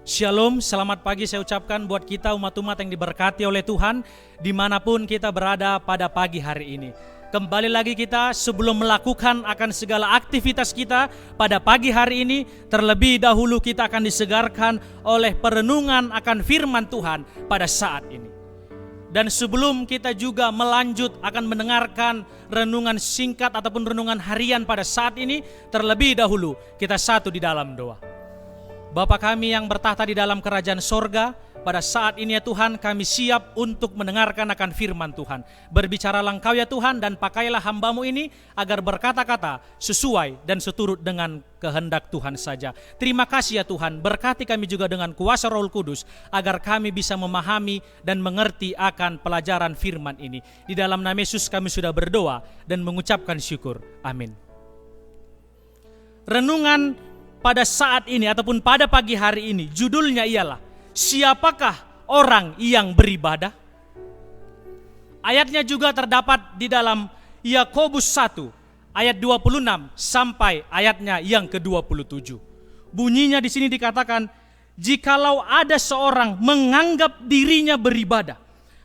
Shalom, selamat pagi saya ucapkan buat kita umat-umat yang diberkati oleh Tuhan dimanapun kita berada pada pagi hari ini. Kembali lagi kita sebelum melakukan akan segala aktivitas kita pada pagi hari ini, terlebih dahulu kita akan disegarkan oleh perenungan akan firman Tuhan pada saat ini. Dan sebelum kita juga melanjut akan mendengarkan renungan singkat ataupun renungan harian pada saat ini, terlebih dahulu kita satu di dalam doa. Bapa kami yang bertahta di dalam kerajaan sorga, pada saat ini ya Tuhan kami siap untuk mendengarkan akan firman Tuhan. Berbicaralah Engkau ya Tuhan dan pakailah hamba-Mu ini agar berkata-kata sesuai dan seturut dengan kehendak Tuhan saja. Terima kasih ya Tuhan, berkati kami juga dengan kuasa Roh Kudus agar kami bisa memahami dan mengerti akan pelajaran firman ini. Di dalam nama Yesus kami sudah berdoa dan mengucapkan syukur. Amin. Renungan pada saat ini ataupun pada pagi hari ini judulnya ialah siapakah orang yang beribadah? Ayatnya juga terdapat di dalam Yakobus 1 ayat 26 sampai ayatnya yang ke-27. Bunyinya di sini dikatakan, jikalau ada seorang menganggap dirinya beribadah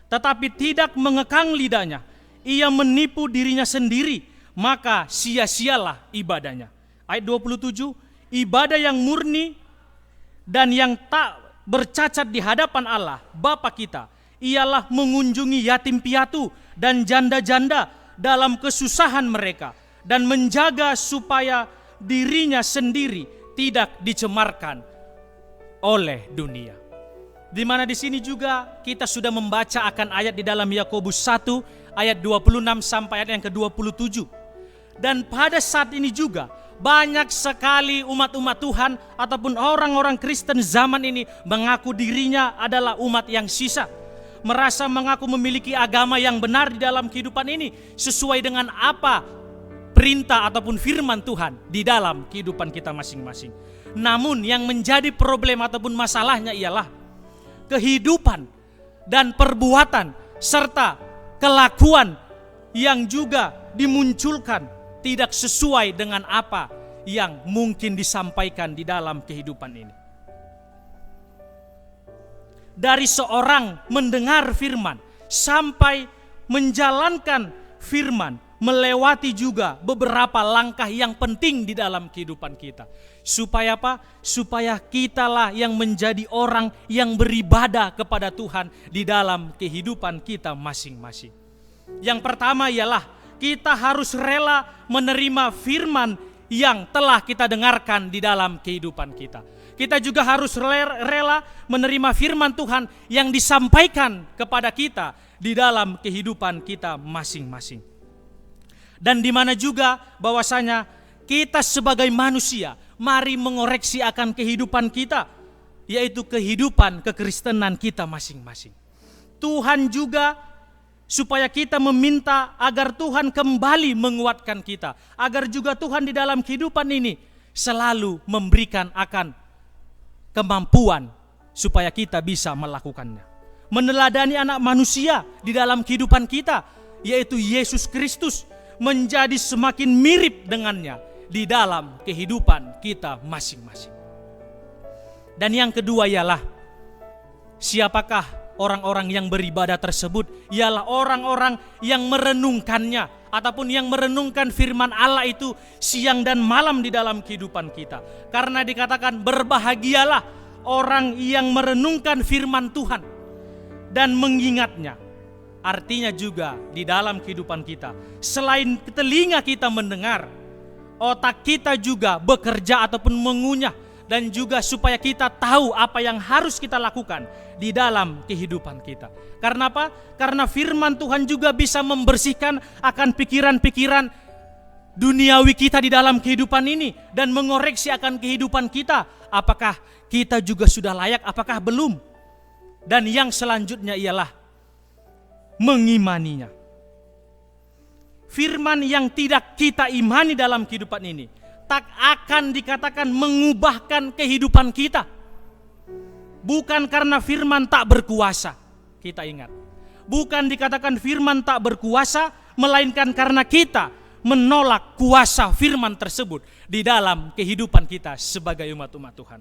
tetapi tidak mengekang lidahnya, ia menipu dirinya sendiri, maka sia-sialah ibadahnya. Ayat 27, ibadah yang murni dan yang tak bercacat di hadapan Allah Bapa kita ialah mengunjungi yatim piatu dan janda-janda dalam kesusahan mereka dan menjaga supaya dirinya sendiri tidak dicemarkan oleh dunia. Di mana di sini juga kita sudah membaca akan ayat di dalam Yakobus 1 ayat 26 sampai ayat yang ke-27. Dan pada saat ini juga banyak sekali umat-umat Tuhan ataupun orang-orang Kristen zaman ini mengaku dirinya adalah umat yang sisa. Merasa mengaku memiliki agama yang benar di dalam kehidupan ini sesuai dengan apa perintah ataupun firman Tuhan di dalam kehidupan kita masing-masing. Namun yang menjadi problem ataupun masalahnya ialah kehidupan dan perbuatan serta kelakuan yang juga dimunculkan tidak sesuai dengan apa yang mungkin disampaikan di dalam kehidupan ini. Dari seorang mendengar firman sampai menjalankan firman, melewati juga beberapa langkah yang penting di dalam kehidupan kita. Supaya apa? Supaya kitalah yang menjadi orang yang beribadah kepada Tuhan di dalam kehidupan kita masing-masing. Yang pertama ialah kita harus rela menerima firman yang telah kita dengarkan di dalam kehidupan kita. Kita juga harus rela menerima firman Tuhan yang disampaikan kepada kita di dalam kehidupan kita masing-masing. Dan di mana juga bahwasanya kita sebagai manusia, mari mengoreksi akan kehidupan kita, yaitu kehidupan kekristenan kita masing-masing. Tuhan juga supaya kita meminta agar Tuhan kembali menguatkan kita, agar juga Tuhan di dalam kehidupan ini selalu memberikan akan kemampuan supaya kita bisa melakukannya. Meneladani anak manusia di dalam kehidupan kita, yaitu Yesus Kristus, menjadi semakin mirip dengannya di dalam kehidupan kita masing-masing. Dan yang kedua ialah siapakah orang-orang yang beribadah tersebut? Ialah orang-orang yang merenungkannya ataupun yang merenungkan firman Allah itu siang dan malam di dalam kehidupan kita. Karena dikatakan berbahagialah orang yang merenungkan firman Tuhan dan mengingatnya. Artinya juga di dalam kehidupan kita, selain telinga kita mendengar, otak kita juga bekerja ataupun mengunyah, dan juga supaya kita tahu apa yang harus kita lakukan di dalam kehidupan kita. Karena apa? Karena firman Tuhan juga bisa membersihkan akan pikiran-pikiran duniawi kita di dalam kehidupan ini dan mengoreksi akan kehidupan kita. Apakah kita juga sudah layak, apakah belum? Dan yang selanjutnya ialah mengimaninya. Firman yang tidak kita imani dalam kehidupan ini tak akan dikatakan mengubahkan kehidupan kita. Bukan karena firman tak berkuasa, kita ingat. Bukan dikatakan firman tak berkuasa, melainkan karena kita menolak kuasa firman tersebut di dalam kehidupan kita sebagai umat-umat Tuhan.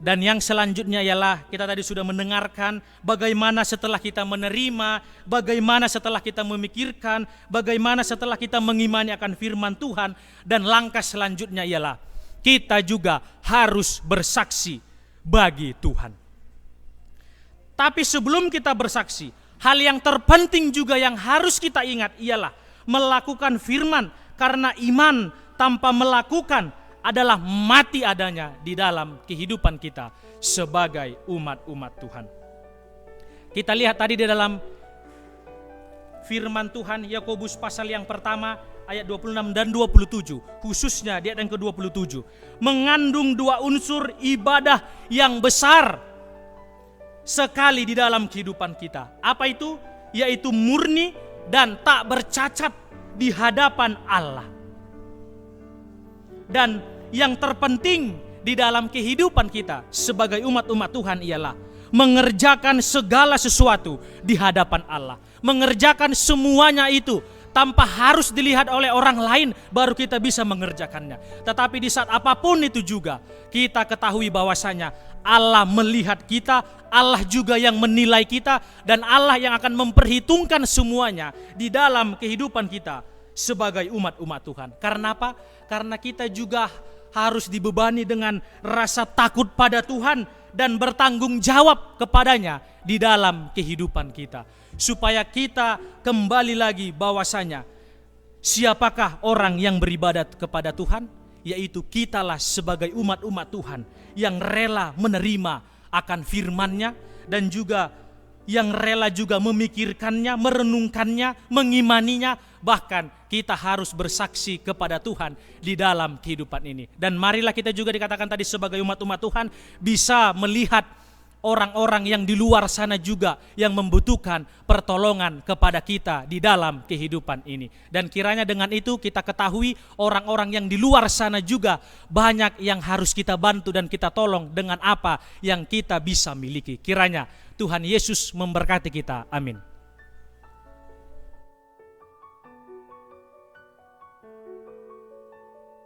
Dan yang selanjutnya ialah kita tadi sudah mendengarkan bagaimana setelah kita menerima, bagaimana setelah kita memikirkan, bagaimana setelah kita mengimani akan firman Tuhan. Dan langkah selanjutnya ialah kita juga harus bersaksi bagi Tuhan. Tapi sebelum kita bersaksi, hal yang terpenting juga yang harus kita ingat ialah melakukan firman, karena iman tanpa melakukan adalah mati adanya di dalam kehidupan kita sebagai umat-umat Tuhan. Kita lihat tadi di dalam firman Tuhan Yakobus pasal yang pertama ayat 26 dan 27, khususnya di ayat yang ke-27, mengandung dua unsur ibadah yang besar sekali di dalam kehidupan kita. Apa itu? Yaitu murni dan tak bercacat di hadapan Allah. Dan yang terpenting di dalam kehidupan kita sebagai umat-umat Tuhan ialah mengerjakan segala sesuatu di hadapan Allah. Mengerjakan semuanya itu tanpa harus dilihat oleh orang lain baru kita bisa mengerjakannya. Tetapi di saat apapun itu juga kita ketahui bahwasanya Allah melihat kita, Allah juga yang menilai kita, dan Allah yang akan memperhitungkan semuanya di dalam kehidupan kita sebagai umat-umat Tuhan. Karena apa? Karena kita juga harus dibebani dengan rasa takut pada Tuhan dan bertanggung jawab kepadanya di dalam kehidupan kita. Supaya kita kembali lagi bahwasanya siapakah orang yang beribadat kepada Tuhan? Yaitu kitalah sebagai umat-umat Tuhan yang rela menerima akan firman-Nya dan juga yang rela juga memikirkannya, merenungkannya, mengimaninya. Bahkan kita harus bersaksi kepada Tuhan di dalam kehidupan ini. Dan marilah kita juga dikatakan tadi sebagai umat-umat Tuhan bisa melihat orang-orang yang di luar sana juga yang membutuhkan pertolongan kepada kita di dalam kehidupan ini. Dan kiranya dengan itu kita ketahui orang-orang yang di luar sana juga banyak yang harus kita bantu dan kita tolong dengan apa yang kita bisa miliki. Kiranya Tuhan Yesus memberkati kita. Amin.